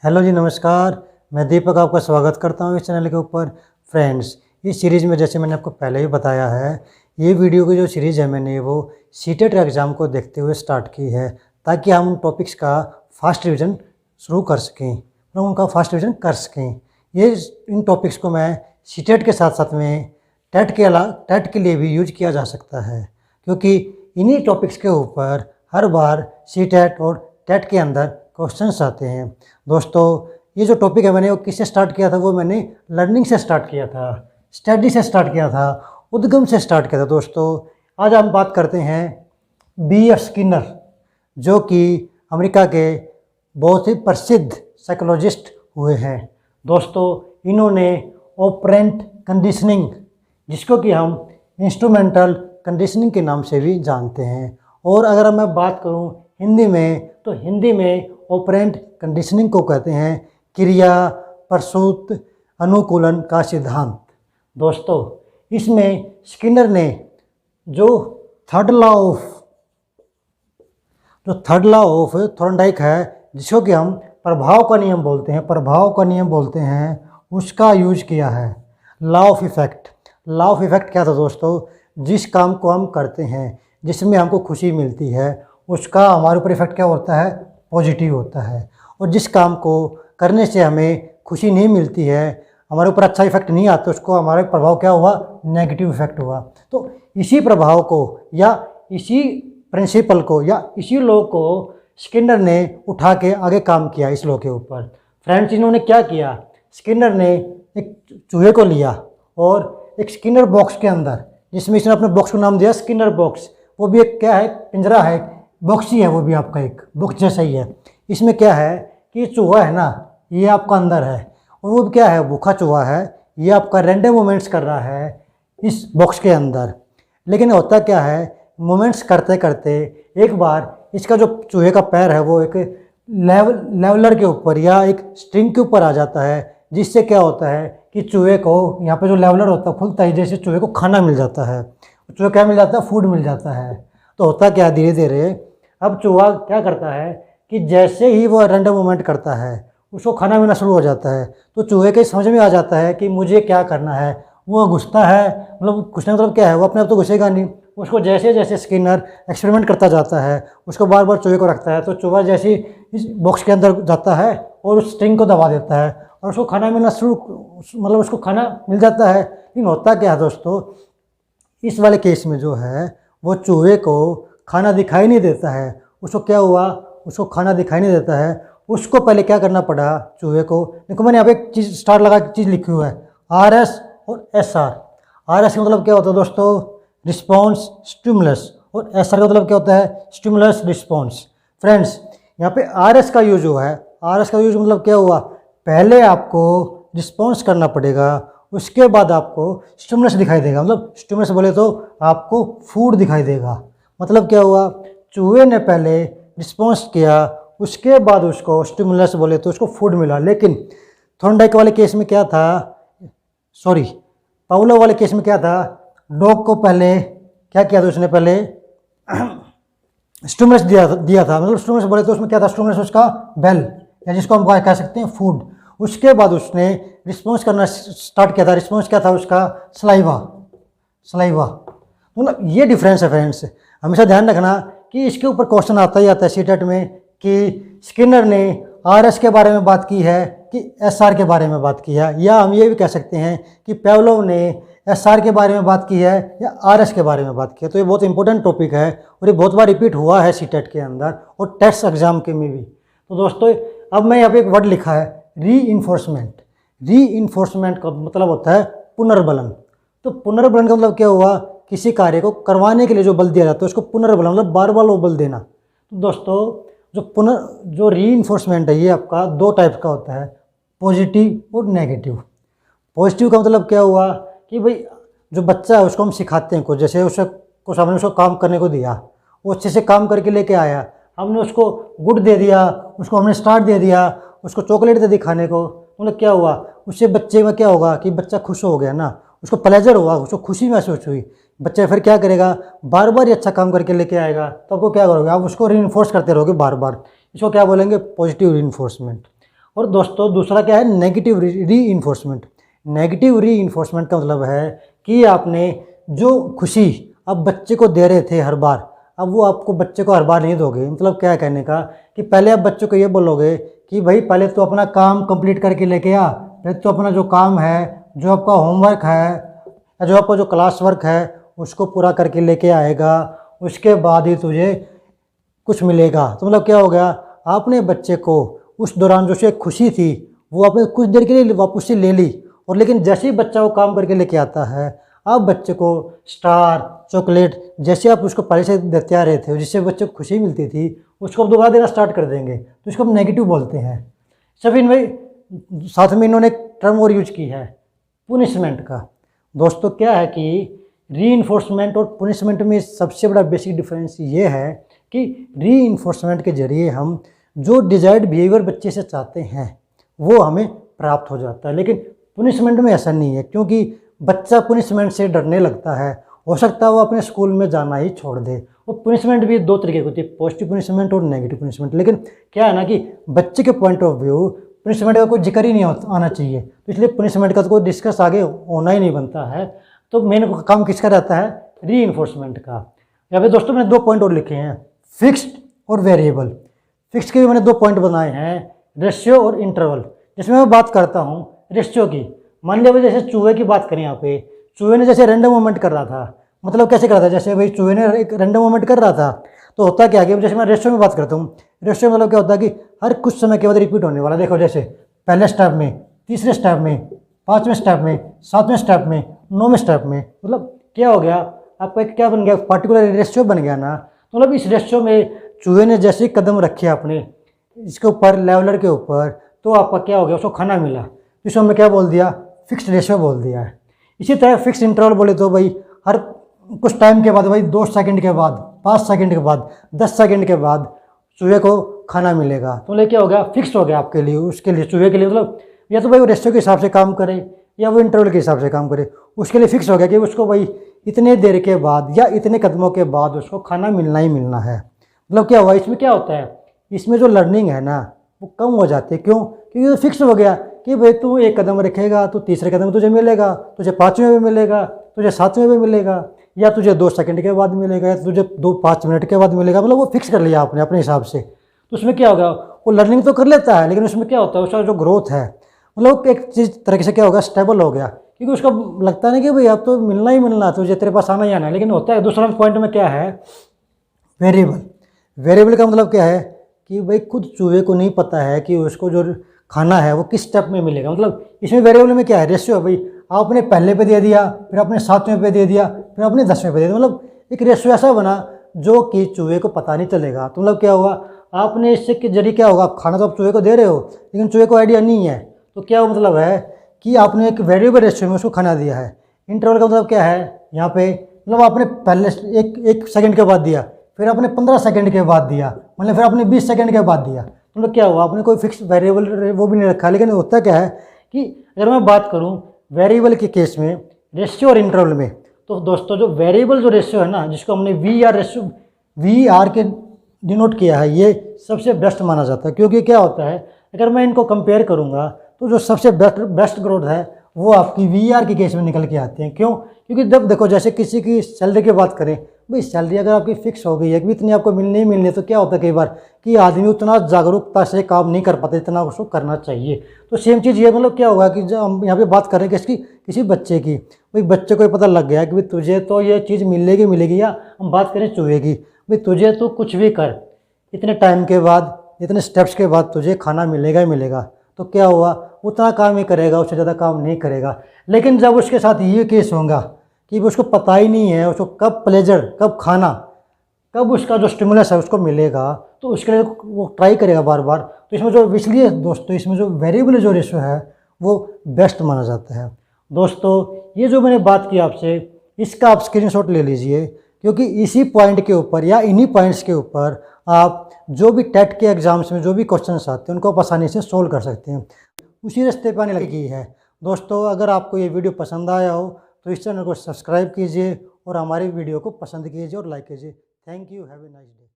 Hello जी, नमस्कार। मैं दीपक आपका स्वागत करता हूँ इस चैनल के ऊपर। फ्रेंड्स, इस सीरीज़ में जैसे मैंने आपको पहले भी बताया है, ये वीडियो की जो सीरीज़ है मैंने वो सीटेट एग्ज़ाम को देखते हुए स्टार्ट की है, ताकि हम उन टॉपिक्स का फास्ट रिवीजन शुरू कर सकें, मतलब उनका फास्ट रिवीजन कर सकें। ये इन टॉपिक्स को मैं सीटेट के साथ साथ में टेट के लिए भी यूज किया जा सकता है, क्योंकि इन्हीं टॉपिक्स के ऊपर हर बार सीटेट और टेट के अंदर क्वेश्चंस आते हैं। दोस्तों, ये जो टॉपिक है मैंने वो किससे स्टार्ट किया था? वो मैंने लर्निंग से स्टार्ट किया था, स्टडी से स्टार्ट किया था, उद्गम से स्टार्ट किया था। दोस्तों, आज हम बात करते हैं B.F. स्किनर, जो कि अमेरिका के बहुत ही प्रसिद्ध साइकोलॉजिस्ट हुए हैं। दोस्तों, इन्होंने ऑपरेंट कंडीशनिंग, जिसको कि हम इंस्ट्रूमेंटल कंडीशनिंग के नाम से भी जानते हैं, और अगर मैं बात करूं हिंदी में, तो हिंदी में ऑपरेंट कंडीशनिंग को कहते हैं क्रिया प्रसूत अनुकूलन का सिद्धांत। दोस्तों, इसमें स्किनर ने जो थर्ड लॉ ऑफ थॉर्नडाइक है, जिसको कि हम प्रभाव का नियम बोलते हैं, उसका यूज किया है। लॉ ऑफ इफ़ेक्ट क्या था दोस्तों? जिस काम को हम करते हैं, जिसमें हमको खुशी मिलती है, उसका हमारे ऊपर इफ़ेक्ट क्या होता है? पॉजिटिव होता है। और जिस काम को करने से हमें खुशी नहीं मिलती है, हमारे ऊपर अच्छा इफेक्ट नहीं आता, उसको हमारे प्रभाव क्या हुआ? नेगेटिव इफेक्ट हुआ। तो इसी प्रभाव को या इसी प्रिंसिपल को या इसी लॉ को स्किनर ने उठा के आगे काम किया इस लॉ के ऊपर। फ्रेंड्स, इन्होंने क्या किया? स्किनर ने एक चूहे को लिया और एक स्किनर बॉक्स के अंदर, जिसमें इसने अपने बॉक्स को नाम दिया स्किनर बॉक्स। वो भी एक क्या है? पिंजरा है, बॉक्स ही है, वो भी आपका एक बॉक्स जैसा ही है। इसमें क्या है कि चूहा है ना, ये आपका अंदर है, और वो क्या है? भूखा चूहा है, ये आपका रैंडम मूवमेंट्स कर रहा है इस बॉक्स के अंदर। लेकिन होता क्या है? मूवमेंट्स करते करते एक बार इसका जो चूहे का पैर है वो एक लेवलर के ऊपर या एक स्ट्रिंग के ऊपर आ जाता है, जिससे क्या होता है कि चूहे को यहाँ पे जो लेवलर होता है खुलता है, जैसे चूहे को खाना मिल जाता है। चूहे क्या मिल जाता है? फूड मिल जाता है। तो होता क्या, धीरे धीरे अब चूहा क्या करता है कि जैसे ही वो रैंडम मूवमेंट करता है, उसको खाना मिलना शुरू हो जाता है। तो चूहे के समझ में आ जाता है कि मुझे क्या करना है। वो घुसता है, मतलब घुसने मतलब क्या है? वो अपने आप तो घुसेगा नहीं, उसको जैसे जैसे स्किनर एक्सपेरिमेंट करता जाता है, उसको बार बार चूहे को रखता है, तो चूहा जैसे इस बॉक्स के अंदर जाता है और उस स्ट्रिंग को दबा देता है और उसको खाना मिलना शुरू, मतलब उसको खाना मिल जाता है। लेकिन होता क्या है दोस्तों, इस वाले केस में जो है वो चूहे को खाना दिखाई नहीं देता है। उसको क्या हुआ? उसको खाना दिखाई नहीं देता है। उसको पहले क्या करना पड़ा चूहे को? देखो, मैंने यहाँ पे एक चीज़ स्टार लगा चीज़ लिखी हुआ है, RS और SR। RS का मतलब क्या होता है दोस्तों? रिस्पॉन्स स्टिमुलस, और SR का मतलब क्या होता है? Stimulus response. फ्रेंड्स, यहाँ पे RS का यूज हुआ है। RS का यूज मतलब क्या हुआ? पहले आपको रिस्पॉन्स करना पड़ेगा, उसके बाद आपको स्टिमुलस दिखाई देगा। मतलब स्टिमुलस बोले तो आपको फूड दिखाई देगा। मतलब क्या हुआ? चूहे ने पहले रिस्पॉन्स किया, उसके बाद उसको स्टिमुलस बोले तो उसको फूड मिला। लेकिन थॉर्नडाइक वाले केस में क्या था? पावलोव वाले केस में क्या था? डॉग को पहले क्या किया था? उसने पहले स्टिमुलस दिया था। मतलब स्टिमुलस बोले तो उसमें क्या था? स्टिमुलस उसका बेल, या जिसको हम कह सकते हैं फूड। उसके बाद उसने रिस्पॉन्स करना स्टार्ट किया था। रिस्पॉन्स क्या था उसका? सलाइवा। मतलब ये डिफरेंस है फ्रेंड्स। हमेशा ध्यान रखना कि इसके ऊपर क्वेश्चन आता ही आता है सीटेट में कि स्किनर ने RS के बारे में बात की है कि SR के बारे में बात की है, या हम ये भी कह सकते हैं कि पावलोव ने SR के बारे में बात की है या RS के बारे में बात की है। तो ये बहुत इंपॉर्टेंट टॉपिक है और ये बहुत बार रिपीट हुआ है सीटेट के अंदर और टेस्ट एग्जाम के में भी। तो दोस्तों, अब मैं यहाँ पे एक वर्ड लिखा है रीइंफोर्समेंट का मतलब होता है पुनर्बलन। तो पुनर्बलन का मतलब क्या हुआ? किसी कार्य को करवाने के लिए जो बल दिया जाता है उसको पुनर्बल, मतलब बार बार वो बल देना। तो दोस्तों, जो रीइंफोर्समेंट है ये आपका दो टाइप का होता है, पॉजिटिव और नेगेटिव। पॉजिटिव का मतलब क्या हुआ कि भाई जो बच्चा है उसको हम सिखाते हैं कुछ, जैसे हमने उसको काम करने को दिया, वो अच्छे से काम करके लेके आया, हमने उसको गुड दे दिया, उसको हमने स्टार दे दिया, उसको चॉकलेट दे दी खाने को। मतलब क्या हुआ? उससे बच्चे में क्या होगा कि बच्चा खुश हो गया ना, उसको प्लेजर हुआ, उसको खुशी महसूस हुई। बच्चा फिर क्या करेगा? बार बार ये अच्छा काम करके लेके आएगा। तो आपको क्या करोगे? आप उसको रीइंफोर्स करते रहोगे बार बार। इसको क्या बोलेंगे? Positive reinforcement. और दोस्तों दूसरा क्या है, नेगेटिव री इन्फोर्समेंट। नेगेटिव री इन्फोर्समेंट का मतलब है कि आपने जो खुशी आप बच्चे को दे रहे थे हर बार, अब वो आपको बच्चे को हर बार नहीं दोगे। मतलब क्या कहने का कि पहले आप बच्चे को ये बोलोगे कि भाई पहले तो अपना काम कंप्लीट करके लेके आ, फिर तो अपना जो काम है, जो आपका होमवर्क है या जो आपका जो क्लास वर्क है उसको पूरा करके लेके आएगा, उसके बाद ही तुझे कुछ मिलेगा। तो मतलब क्या हो गया, आपने बच्चे को उस दौरान जो से खुशी थी वो आपने कुछ देर के लिए वापस से ले ली, और लेकिन जैसे ही बच्चा वो काम करके लेके आता है, आप बच्चे को स्टार, चॉकलेट जैसे आप उसको पहले से देते आ रहे थे, जिससे बच्चे को खुशी मिलती थी, उसको आप दोबारा देना स्टार्ट कर देंगे, तो इसको हम नेगेटिव बोलते हैं। सभी इनमें साथ में इन्होंने एक टर्म और यूज की है, पुनिशमेंट का। दोस्तों क्या है कि रीइंफोर्समेंट और पुनिशमेंट में सबसे बड़ा बेसिक डिफरेंस ये है कि रीइंफोर्समेंट के जरिए हम जो डिजायर्ड बिहेवियर बच्चे से चाहते हैं वो हमें प्राप्त हो जाता है, लेकिन पुनिशमेंट में ऐसा नहीं है, क्योंकि बच्चा पुनिशमेंट से डरने लगता है। हो सकता है वो अपने स्कूल में जाना ही छोड़ दे। वो पुनिशमेंट भी दो तरीके की होती है, पॉजिटिव पुनिशमेंट और नेगेटिव पुनिशमेंट। लेकिन क्या है ना कि बच्चे के पॉइंट ऑफ व्यू पुनिशमेंट का कोई जिक्र ही नहीं आना चाहिए, तो इसलिए पुनिशमेंट का तो कोई डिस्कस आगे होना ही नहीं बनता है। तो मेन काम किसका रहता है, री का। यहाँ पे दोस्तों मैंने 2 पॉइंट और लिखे हैं, फिक्स्ड और वेरिएबल। फिक्स्ड के भी मैंने 2 पॉइंट बनाए हैं, रेशियो और इंटरवल। जिसमें मैं बात करता हूँ रेशियो की। मान लिया जैसे चूहे की बात करें, यहाँ पे चूहे ने जैसे रैंडम मूवमेंट कर रहा था, मतलब कैसे कर रहा था, जैसे भाई चूहे ने एक रैंडम मूवमेंट कर रहा था, तो होता क्या कि जैसे मैं रेशियो में बात करता हूँ, रेशियो मतलब क्या होता है कि हर कुछ समय के बाद रिपीट होने वाला। देखो जैसे पहले स्टेप में, तीसरे स्टेप में, 5वें स्टेप में, 7वें स्टेप में, 9वें स्टेप में, मतलब क्या हो गया आपका एक क्या बन गया, पार्टिकुलर रेशियो बन गया ना। तो मतलब इस रेशियो में चूहे ने जैसे कदम रखे अपने इसके ऊपर, लेवलर के ऊपर, तो आपका क्या हो गया, उसको खाना मिला। इसको हमने क्या बोल दिया, फिक्स्ड रेशियो बोल दिया है। इसी तरह फिक्स इंटरवल बोले तो भाई हर कुछ टाइम के बाद, भाई 2 सेकंड के बाद, 5 सेकंड के बाद, 10 सेकंड के बाद चूहे को खाना मिलेगा। तो मतलब क्या हो गया, फिक्स हो गया आपके लिए, उसके लिए, चूहे के लिए। मतलब या तो भाई वो रेशियो के हिसाब से काम करे या वो इंटरवल के हिसाब से काम करे, उसके लिए फिक्स हो गया कि उसको भाई इतने देर के बाद या इतने कदमों के बाद उसको खाना मिलना ही मिलना है। मतलब क्या हुआ, इसमें क्या होता है, इसमें जो लर्निंग है ना वो कम हो जाती है। क्यों, क्योंकि तो फिक्स हो गया कि भाई तू 1 कदम रखेगा तो तीसरे कदम तुझे मिलेगा, तुझे 5वें में मिलेगा, तुझे 7वें में मिलेगा, या तुझे 2 सेकंड के बाद मिलेगा, या तुझे 5 मिनट के बाद मिलेगा। मतलब वो फिक्स कर लिया आपने अपने हिसाब से। तो उसमें क्या होगा, वो लर्निंग तो कर लेता है, लेकिन उसमें क्या होता है, उसका जो ग्रोथ है मतलब एक चीज़ तरीके से क्या होगा, स्टेबल हो गया। क्योंकि उसका लगता नहीं कि भाई अब तो मिलना ही मिलना, तुझे तेरे पास आना ही आना है। लेकिन होता है दूसरा पॉइंट में क्या है, वेरिएबल। वेरिएबल का मतलब क्या है कि भाई खुद चूहे को नहीं पता है कि उसको जो खाना है वो किस स्टेप में मिलेगा। मतलब इसमें वेरिएबल में क्या है, रेशियो। भाई आपने पहले पे दे दिया, फिर आपने 7वें पे दे दिया, फिर आपने 10वें पे दे दिया। मतलब एक रेशियो ऐसा बना जो कि चूहे को पता नहीं चलेगा। तो मतलब क्या हुआ, आपने इससे के जरिए क्या होगा, खाना तो आप चूहे को दे रहे हो लेकिन चूहे को आइडिया नहीं है। तो क्या मतलब है कि आपने एक वेरिएबल रेशियो में उसको खाना दिया है। इंटरवल का मतलब क्या है, यहाँ पे मतलब आपने पहले एक सेकंड के बाद दिया, फिर आपने 15 सेकंड के बाद दिया, मतलब फिर आपने 20 सेकंड के बाद दिया। मतलब क्या हुआ, आपने कोई फिक्स वेरिएबल वो भी नहीं रखा। लेकिन होता क्या है कि अगर मैं बात करूं वेरिएबल के केस में, रेशियो और इंटरवल में, तो दोस्तों जो वेरिएबल जो रेशियो है ना, जिसको हमने वी आर के डिनोट किया है, ये सबसे बेस्ट माना जाता है। क्योंकि क्या होता है, अगर मैं इनको कंपेयर करूँगा तो जो सबसे बेस्ट ग्रोथ है वो आपकी वी आर के केस में निकल के आते हैं। क्यों, क्योंकि जब देखो जैसे किसी की सैलरी की बात करें, भाई सैलरी अगर आपकी फिक्स हो गई है कि इतनी आपको मिलनी ही मिलनी है, तो क्या होता है कई बार कि आदमी उतना जागरूकता से काम नहीं कर पाता जितना उसको करना चाहिए। तो सेम चीज़ ये, मतलब क्या होगा कि जब हम यहाँ पे बात करें किसी बच्चे की, भाई बच्चे को पता लग गया कि भाई तुझे तो ये चीज़ मिलेगी मिलेगी, या हम बात करें चूहे की, भाई तुझे तो कुछ भी कर, इतने टाइम के बाद, इतने स्टेप्स के बाद तुझे खाना मिलेगा ही मिलेगा। तो क्या हुआ, उतना काम ही करेगा, उससे ज़्यादा काम नहीं करेगा। लेकिन जब उसके साथ ये केस होगा कि उसको पता ही नहीं है उसको कब प्लेजर, कब खाना, कब उसका जो स्टिमुलस है उसको मिलेगा, तो उसके लिए वो ट्राई करेगा बार बार। तो इसमें जो, इसलिए दोस्तों इसमें जो वेरिएबल जो रेशियो है वो बेस्ट माना जाता है। दोस्तों ये जो मैंने बात की आपसे, इसका आप स्क्रीनशॉट ले लीजिए, क्योंकि इसी पॉइंट के ऊपर या इन्हीं पॉइंट्स के ऊपर आप जो भी टेट के एग्जाम्स में जो भी क्वेश्चंस आते हैं उनको आप आसानी से सोल्व कर सकते हैं। उसी रास्ते पर आने लगी है। दोस्तों अगर आपको ये वीडियो पसंद आया हो तो इस चैनल को सब्सक्राइब कीजिए और हमारी वीडियो को पसंद कीजिए और लाइक कीजिए। Thank you, have a nice day.